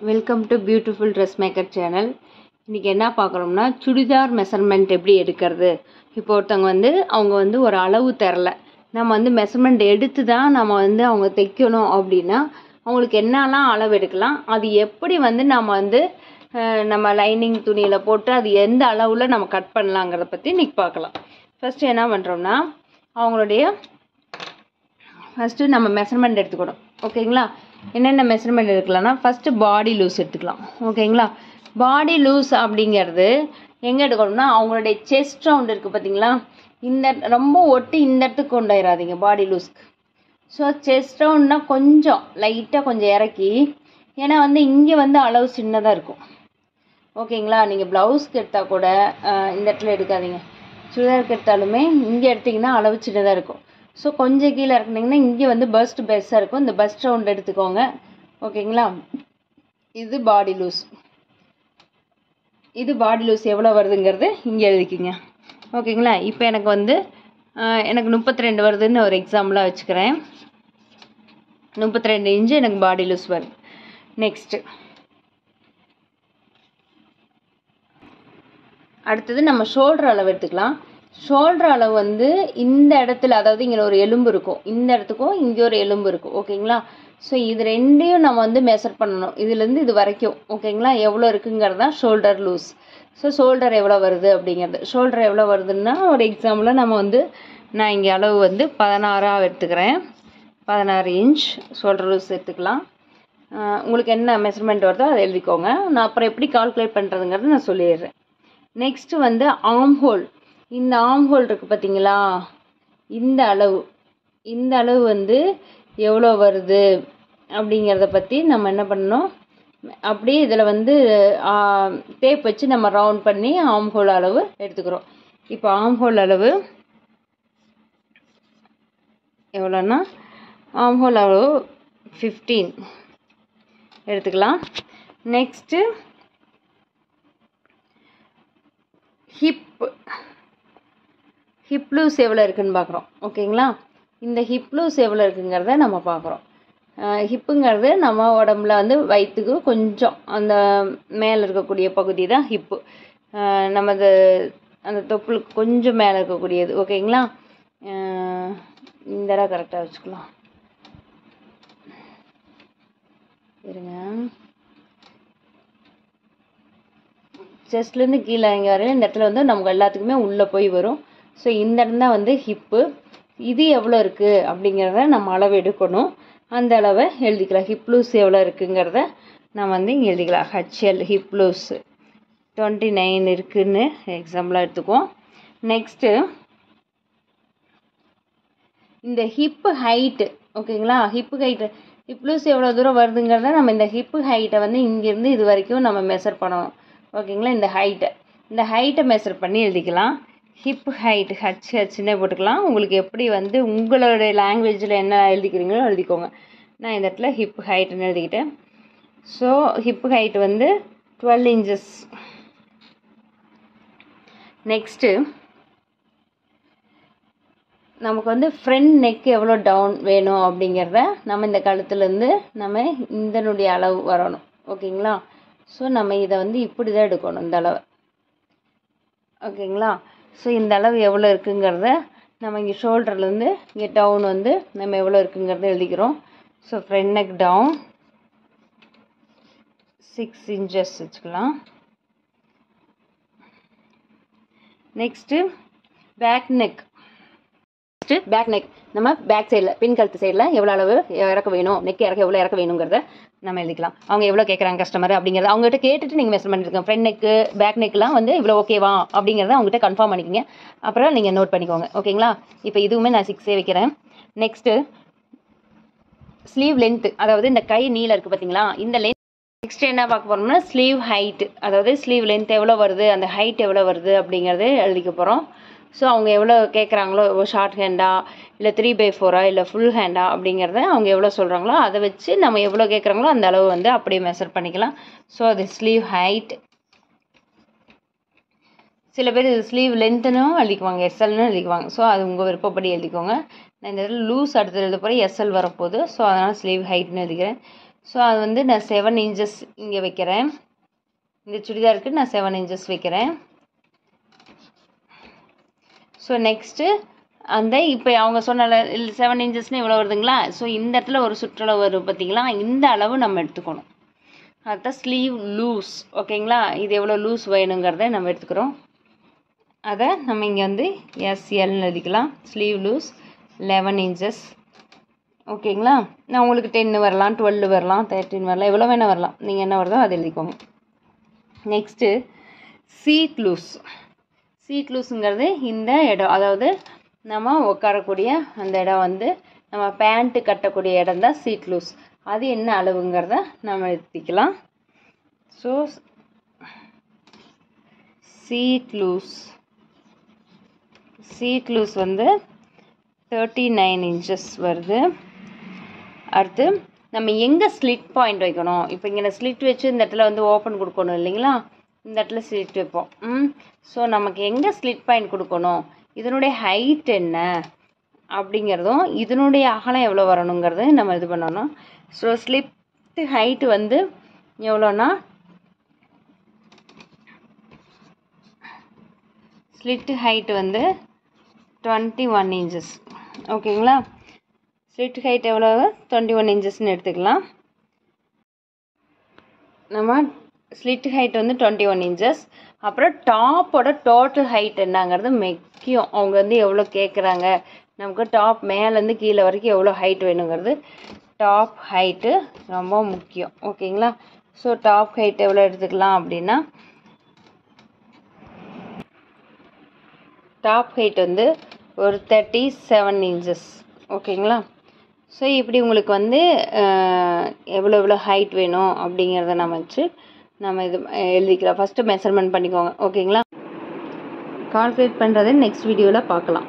Welcome to beautiful dress maker channel. இன்றைக்கி என்ன பார்க்குறோம்னா, churidar measurement எப்படி எடுக்கிறது. இப்போ ஒருத்தவங்க அவங்க ஒரு அளவு தரல, நம்ம மெஷர்மெண்ட் எடுத்து தான் நம்ம அவங்க தைக்கணும் அப்படின்னா அவங்களுக்கு என்னெல்லாம் அளவு எடுக்கலாம், அது எப்படி நம்ம நம்ம லைனிங் துணியில் போட்டு அது எந்த அளவில் நம்ம கட் பண்ணலாங்கிறத பற்றி இன்றைக்கி பார்க்கலாம். ஃபஸ்ட்டு என்ன பண்ணுறோம்னா, அவங்களுடைய ஃபஸ்ட்டு நம்ம மெஷர்மெண்ட் எடுத்துக்கணும். ஓகேங்களா? என்னென்ன மெஷர்மெண்ட் எடுக்கலாம்னா, ஃபஸ்ட்டு பாடி லூஸ் எடுத்துக்கலாம். ஓகேங்களா? பாடி லூஸ் அப்படிங்கிறது எங்கே எடுக்கணும்னா, அவங்களுடைய செஸ்ட் ரவுண்ட் இருக்குது பார்த்தீங்களா, இந்த ரொம்ப ஒட்டி இந்த இடத்துக்கு கொண்டு வராதிங்க பாடி லூஸ்க்கு. ஸோ செஸ்ட் ரவுண்ட்னா கொஞ்சம் லைட்டாக கொஞ்சம் இறக்கி, ஏன்னா இங்கே அளவு சின்னதாக இருக்கும். ஓகேங்களா? நீங்கள் ப்ளவுஸ்க்கு எடுத்தால் கூட இந்த இடத்துல எடுக்காதீங்க, சுடிதாருக்கு எடுத்தாலுமே இங்கே எடுத்திங்கன்னா அளவு சின்னதாக இருக்கும். ஸோ கொஞ்சம் கீழே இறக்குனீங்கன்னா இங்கே பஸ்ட் பெருசாக இருக்கும். இந்த பஸ்ட் ரவுண்ட் எடுத்துக்கோங்க. ஓகேங்களா? இது பாடி லூஸ். இது பாடி லூஸ் எவ்வளோ வருதுங்கிறது இங்கே எழுதிக்கிங்க. ஓகேங்களா? இப்போ எனக்கு 32 வருதுன்னு ஒரு எக்ஸாம்பிளாக வச்சுக்கிறேன். 32 இன்ச்சு எனக்கு பாடி லூஸ் வருது. நெக்ஸ்ட்டு அடுத்தது நம்ம ஷோல்டர் அளவு எடுத்துக்கலாம். ஷோல்டர் அளவு இந்த இடத்துல, அதாவது இங்கே ஒரு எலும்பு இருக்கும், இந்த இடத்துக்கும் இங்கே ஒரு எலும்பு இருக்கும். ஓகேங்களா? ஸோ இது ரெண்டையும் நம்ம மெஷர் பண்ணணும், இதுலேருந்து இது வரைக்கும். ஓகேங்களா? எவ்வளோ இருக்குங்கிறது தான் ஷோல்டர் லூஸ். ஸோ ஷோல்டர் எவ்வளோ வருது அப்படிங்கிறது. ஷோல்டர் எவ்வளோ வருதுன்னா, ஒரு எக்ஸாம்பிளாக நான் இங்கே அளவு 16 எடுத்துக்கிறேன். 16 இன்ச் ஷோல்டர் லூஸ் எடுத்துக்கலாம். உங்களுக்கு என்ன மெஷர்மெண்ட் வருதோ அதை எழுதிக்கோங்க. நான் அப்புறம் எப்படி கால்குலேட் பண்ணுறதுங்கிறது நான் சொல்லிடுறேன். Next arm whole. இந்த ஆர்ம் ஹோல் இருக்குது பார்த்தீங்களா, இந்த அளவு எவ்வளோ வருது அப்படிங்கிறத பற்றி நம்ம என்ன பண்ணணும், அப்படியே இதில் டேப் வச்சு நம்ம ரவுண்ட் பண்ணி ஆர்ம் ஹோல் அளவு எடுத்துக்கிறோம். இப்போ ஆர்ம் ஹோல் அளவு எவ்வளோன்னா, ஆர்ம் ஹோல் அளவு 15 எடுத்துக்கலாம். நெக்ஸ்ட்டு ஹிப் லூஸ் எவ்வளோ இருக்குதுன்னு பார்க்குறோம். ஓகேங்களா? இந்த ஹிப் லூஸ் எவ்வளோ இருக்குங்கிறத நம்ம பார்க்குறோம். ஹிப்புங்கிறது நம்ம உடம்புல வயிற்றுக்கு கொஞ்சம் அந்த மேலே இருக்கக்கூடிய பகுதி தான் ஹிப்பு. நமது அந்த தொப்புளுக்கு கொஞ்சம் மேலே இருக்கக்கூடியது. ஓகேங்களா? இந்த இடம் கரெக்டாக வச்சுக்கலாம். இருங்க, செஸ்ட்லேருந்து கீழே இங்கே வரையும் இந்த இடத்துல நமக்கு எல்லாத்துக்குமே உள்ளே போய் வரும். ஸோ இந்த இடம் தான் ஹிப்பு. இது எவ்வளோ இருக்குது அப்படிங்கிறத நம்ம அளவு எடுக்கணும். அந்த அளவை எழுதிக்கலாம். ஹிப் லூஸ் எவ்வளோ இருக்குங்கிறத நம்ம இங்கே எழுதிக்கலாம். ஹெச்எல் ஹிப் லூஸ் 29 இருக்குதுன்னு எக்ஸாம்பிளாக எடுத்துக்குவோம். நெக்ஸ்ட்டு இந்த ஹிப்பு ஹைட்டு. ஓகேங்களா? ஹிப்பு ஹைட்டு, ஹிப் லூஸ் எவ்வளோ தூரம் வருதுங்கிறத நம்ம இந்த ஹிப்பு ஹைட்டை இங்கேருந்து இது வரைக்கும் நம்ம மெஷர் பண்ணணும். ஓகேங்களா? இந்த ஹைட்டை மெஷர் பண்ணி எழுதிக்கலாம். ஹிப் ஹைட் ஹெச்னே போட்டுக்கலாம். உங்களுக்கு எப்படி உங்களுடைய லாங்குவேஜில் என்ன எழுதிக்கிறீங்களோ எழுதிக்கோங்க. நான் இந்த இடத்துல ஹிப் ஹைட்டுன்னு எழுதிக்கிட்டேன். So hip height 12 inches. Next நமக்கு ஃப்ரண்ட் நெக் எவ்வளோ டவுன் வேணும் அப்படிங்கிறத நம்ம இந்த கழுத்துலேருந்து நம்ம இதனுடைய அளவு வரணும். ஓகேங்களா? ஸோ நம்ம இதை இப்படி தான் எடுக்கணும், இந்த அளவை. ஓகேங்களா? ஸோ இந்த அளவு எவ்வளோ இருக்குங்கிறத நம்ம இங்கே ஷோல்டர்லேருந்து இங்கே டவுன் நம்ம எவ்வளோ இருக்குங்கிறத எழுதிக்கிறோம். So front neck down 6 inches வச்சுக்கலாம். Next back neck. நம்ம பேக் சைடில் பின் கழுத்து சைடில் எவ்வளோ அளவு இறக்க வேணும், நெக் எவ்வளோ இறக்க வேணுங்கிறத நம்ம எழுதிக்கலாம். அவங்க எவ்வளோ கேட்குறாங்க கஸ்டமர் அப்படிங்கிறத அவங்ககிட்ட கேட்டுட்டு நீங்கள் மெஷர்மெண்ட் எடுக்கணும். ஃப்ரண்ட் நெக்கு பேக் நெக்லாம் இவ்வளோ ஓகேவா அப்படிங்கிறத அவங்ககிட்ட கன்ஃபார்ம் பண்ணிக்கோங்க. அப்புறம் நீங்கள் நோட் பண்ணிக்கோங்க. ஓகேங்களா? இப்போ இதுவுமே நான் 6 வைக்கிறேன். நெக்ஸ்ட்டு ஸ்லீவ் லென்த்து, அதாவது இந்த கை நீளம் இருக்குது பார்த்தீங்களா, இந்த லென்த். நெக்ஸ்ட் என்ன பார்க்க போகிறோம்னா, ஸ்லீவ் ஹைட்டு, அதாவது ஸ்லீவ் லென்த் எவ்வளோ வருது, அந்த ஹைட் எவ்வளோ வருது அப்படிங்கிறது எழுதிக்க போகிறோம். ஸோ அவங்க எவ்வளோ கேட்குறாங்களோ, ஷார்ட் ஹேண்டா இல்லை 3/4 இல்லை ஃபுல் ஹேண்டா அப்படிங்கிறத அவங்க எவ்வளோ சொல்கிறாங்களோ அதை வச்சு நம்ம எவ்வளோ கேட்குறாங்களோ அந்த அளவு அப்படியே மெஷர் பண்ணிக்கலாம். ஸோ அது ஸ்லீவ் ஹைட். சில பேர் இது ஸ்லீவ் லென்த்துனும் எழுதிக்குவாங்க, எஸ்எல்னு எழுதிக்குவாங்க. ஸோ அது உங்கள் விருப்பப்படி எழுதிக்கோங்க. நான் இந்த இடத்துல லூஸ் அடுத்து எழுத போகிறேன், எஸ்எல் வரப்போகுது. ஸோ அதனால் ஸ்லீவ் ஹைட்னு எழுதிக்கிறேன். ஸோ அது வந்து நான் 7 inches இங்கே வைக்கிறேன். இந்த சுடிதாருக்கு நான் 7 inches வைக்கிறேன். ஸோ நெக்ஸ்ட்டு அந்த இப்போ அவங்க சொன்ன 7 inchesனு இவ்வளோ வருதுங்களா? ஸோ இந்த இடத்துல ஒரு சுற்றளவு வரும் பார்த்தீங்களா? இந்த அளவு நம்ம எடுத்துக்கணும். அதுதான் ஸ்லீவ் லூஸ். ஓகேங்களா? இது எவ்வளோ லூஸ் வேணுங்கிறத நம்ம எடுத்துக்கிறோம். அதை நம்ம இங்கே வந்து SLன்னு எழுதிக்கலாம். Sleeve loose 11 inches. ஓகேங்களா? நான் உங்களுக்கு 10 வரலாம், 12 வரலாம், 13 வரலாம், எவ்வளோ வேணால் வரலாம். நீங்கள் என்ன வருதோ அதை எழுதிக்கோங்க. Next seat loose. சீட் லூஸுங்கிறது இந்த இடம், அதாவது நம்ம உட்காரக்கூடிய அந்த இடம் வந்து நம்ம பேண்ட்டு கட்டக்கூடிய இடம் தான் சீட் லூஸ். அது என்ன அளவுங்கிறத நம்ம எடுத்துக்கலாம். ஸோ சீட் லூஸ் வந்து 39 inches வருது. அடுத்து நம்ம எங்கே ஸ்லிட் பாயிண்ட் வைக்கணும்? இப்போ இங்கே ஸ்லிட் வச்சு இந்த இடத்துல வந்து ஓப்பன் கொடுக்கணும் இல்லைங்களா? இந்த இடத்துல ஸ்லிட் வைப்போம். ஸோ நமக்கு எங்கே ஸ்லிட் பாயிண்ட் கொடுக்கணும், இதனுடைய ஹைட் என்ன அப்படிங்கிறதும் இதனுடைய அகலம் எவ்வளோ வரணுங்கிறது நம்ம இது பண்ணணும். ஸோ ஸ்லிட் ஹைட்டு வந்து எவ்வளோனா, ஸ்லிட் ஹைட்டு வந்து 21 inches. ஓகேங்களா? ஸ்லிட் ஹைட் எவ்வளோ? 21 inchesன்னு எடுத்துக்கலாம். நம்ம ஸ்லிட் ஹைட் வந்து 21 inches. அப்புறம் டாப்போட டோட்டல் ஹைட் என்னங்கிறது முக்கியம். அவங்க வந்து எவ்வளோ கேட்குறாங்க, நமக்கு டாப் மேலேருந்து கீழே வரைக்கும் எவ்வளோ ஹைட் வேணுங்கிறது டாப் ஹைட்டு ரொம்ப முக்கியம். ஓகேங்களா? ஸோ டாப் ஹைட் எவ்வளோ எடுத்துக்கலாம் அப்படின்னா, டாப் ஹைட் வந்து ஒரு 37 inches. ஓகேங்களா? ஸோ இப்படி உங்களுக்கு வந்து எவ்வளோ ஹைட் வேணும் அப்படிங்கிறத நம்ம வச்சு நம்ம இது எழுதிக்கலாம். ஃபஸ்ட்டு மெஷர்மெண்ட் பண்ணிக்கோங்க. ஓகேங்களா? கால்குலேட் பண்ணுறதை நெக்ஸ்ட் வீடியோவில் பார்க்கலாம்.